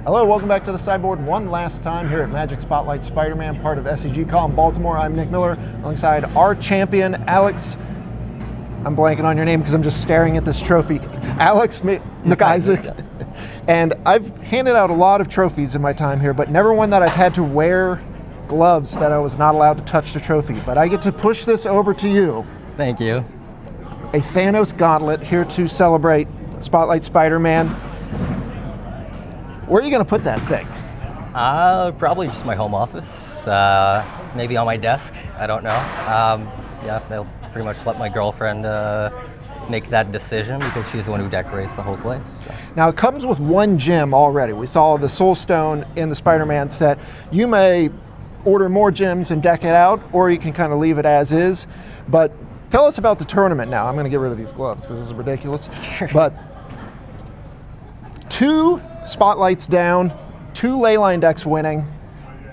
Hello, welcome back to the sideboard one last time here at Magic Spotlight Spider-Man, part of SEG Call in Baltimore. I'm Nick Miller, alongside our champion, Alex. I'm blanking on your name because I'm just staring at this trophy. Alex MacIsaac. Yeah. And I've handed out a lot of trophies in my time here, but never one that I've had to wear gloves that I was not allowed to touch the trophy. But I get to push this over to you. Thank you. A Thanos gauntlet here to celebrate Spotlight Spider-Man. Where are you going to put that thing? Probably just my home office, maybe on my desk. I don't know. Yeah, they'll pretty much let my girlfriend make that decision because she's the one who decorates the whole place. So. Now, it comes with one gem already. We saw the Soul Stone in the Spider-Man set. You may order more gems and deck it out, or you can kind of leave it as is. But tell us about the tournament now. I'm going to get rid of these gloves because this is ridiculous. But 2 spotlights down, 2 leyline decks winning.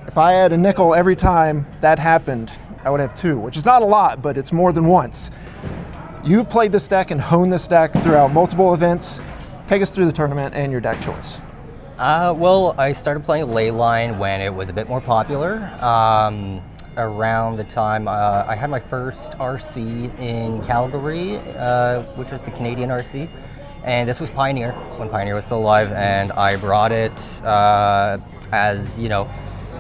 If I had a nickel every time that happened, I would have 2, which is not a lot, but it's more than once. You've played this deck and honed this deck throughout multiple events. Take us through the tournament and your deck choice. Well, I started playing leyline when it was a bit more popular. Around the time I had my first RC in Calgary, which is the Canadian RC. And this was Pioneer, when Pioneer was still alive, and I brought it as, you know,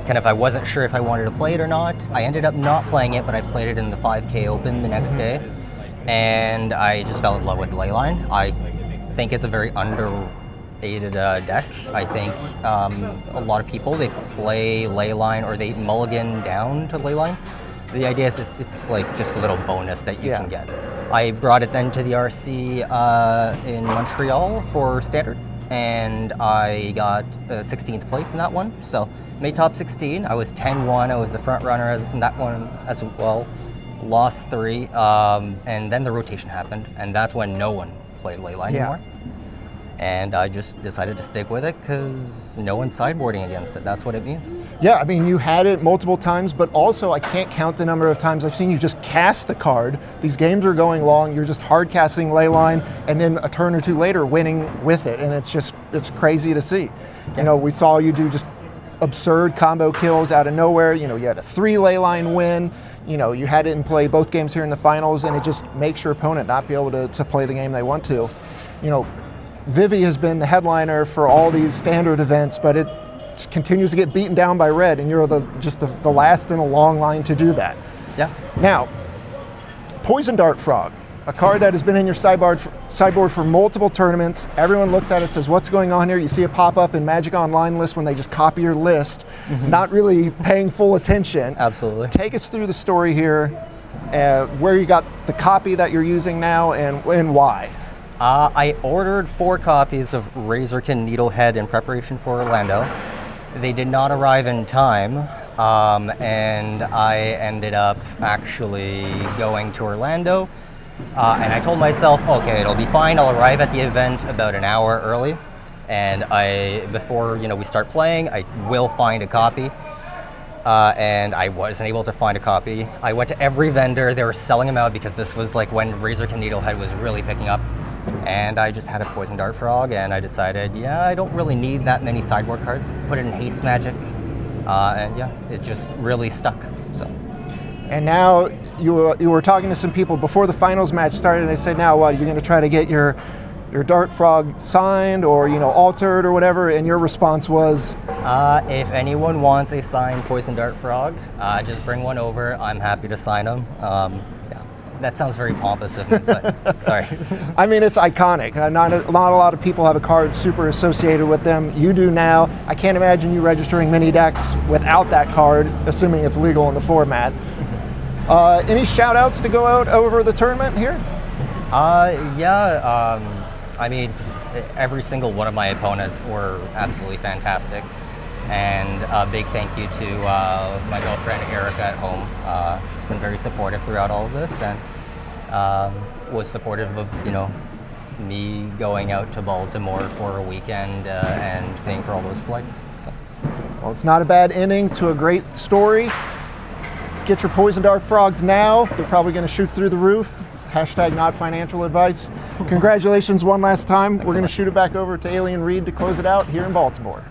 kind of I wasn't sure if I wanted to play it or not. I ended up not playing it, but I played it in the 5K Open the next day, and I just fell in love with Leyline. I think it's a very underrated deck. I think a lot of people, they play Leyline or they mulligan down to Leyline. The idea is it's like just a little bonus that you can get. I brought it then to the RC in Montreal for Standard, and I got 16th place in that one. So made top 16. I was 10-1. I was the front runner in that one as well. Lost 3, and then the rotation happened, and that's when no one played Leyline anymore. And I just decided to stick with it because no one's sideboarding against it. That's what it means. Yeah, I mean, you had it multiple times, but also I can't count the number of times I've seen you just cast the card. These games are going long. You're just hard casting Leyline, and then a turn or two later winning with it. And it's crazy to see. Yeah. You know, we saw you do just absurd combo kills out of nowhere. You know, you had a 3 Leyline win. You know, you had it in play both games here in the finals, and it just makes your opponent not be able to play the game they want to. You know, Vivi has been the headliner for all these standard events, but it continues to get beaten down by red, and you're the last in a long line to do that. Yeah. Now, Poison Dart Frog, a card that has been in your sideboard for multiple tournaments. Everyone looks at it, says, what's going on here? You see it pop up in Magic Online list when they just copy your list, not really paying full attention. Absolutely. Take us through the story here, where you got the copy that you're using now and why. I ordered 4 copies of Razorkin Needlehead in preparation for Orlando. They did not arrive in time, and I ended up actually going to Orlando, and I told myself, okay, it'll be fine, I'll arrive at the event about an hour early, and before we start playing, I will find a copy. And I wasn't able to find a copy. I went to every vendor, they were selling them out because this was like when Razorkin Needlehead was really picking up. And I just had a Poison Dart Frog, and I decided, I don't really need that many sideboard cards. Put it in Haste Magic, and it just really stuck. So. And now you were talking to some people before the finals match started, and they said, now what, you're going to try to get your Dart Frog signed or altered or whatever, and your response was? If anyone wants a signed Poison Dart Frog, just bring one over. I'm happy to sign them. That sounds very pompous of me, but sorry. I mean, it's iconic. Not a lot of people have a card super associated with them. You do now. I can't imagine you registering mini decks without that card, assuming it's legal in the format. Any shout outs to go out over the tournament here? I mean, every single one of my opponents were absolutely fantastic. And a big thank you to my girlfriend Erica at home. She's been very supportive throughout all of this, and was supportive of me going out to Baltimore for a weekend and paying for all those flights. So. Well, it's not a bad ending to a great story. Get your Poison Dart Frogs now. They're probably going to shoot through the roof. Hashtag not financial advice. Congratulations one last time. We're going to shoot it back over to Alien Reed to close it out here in Baltimore.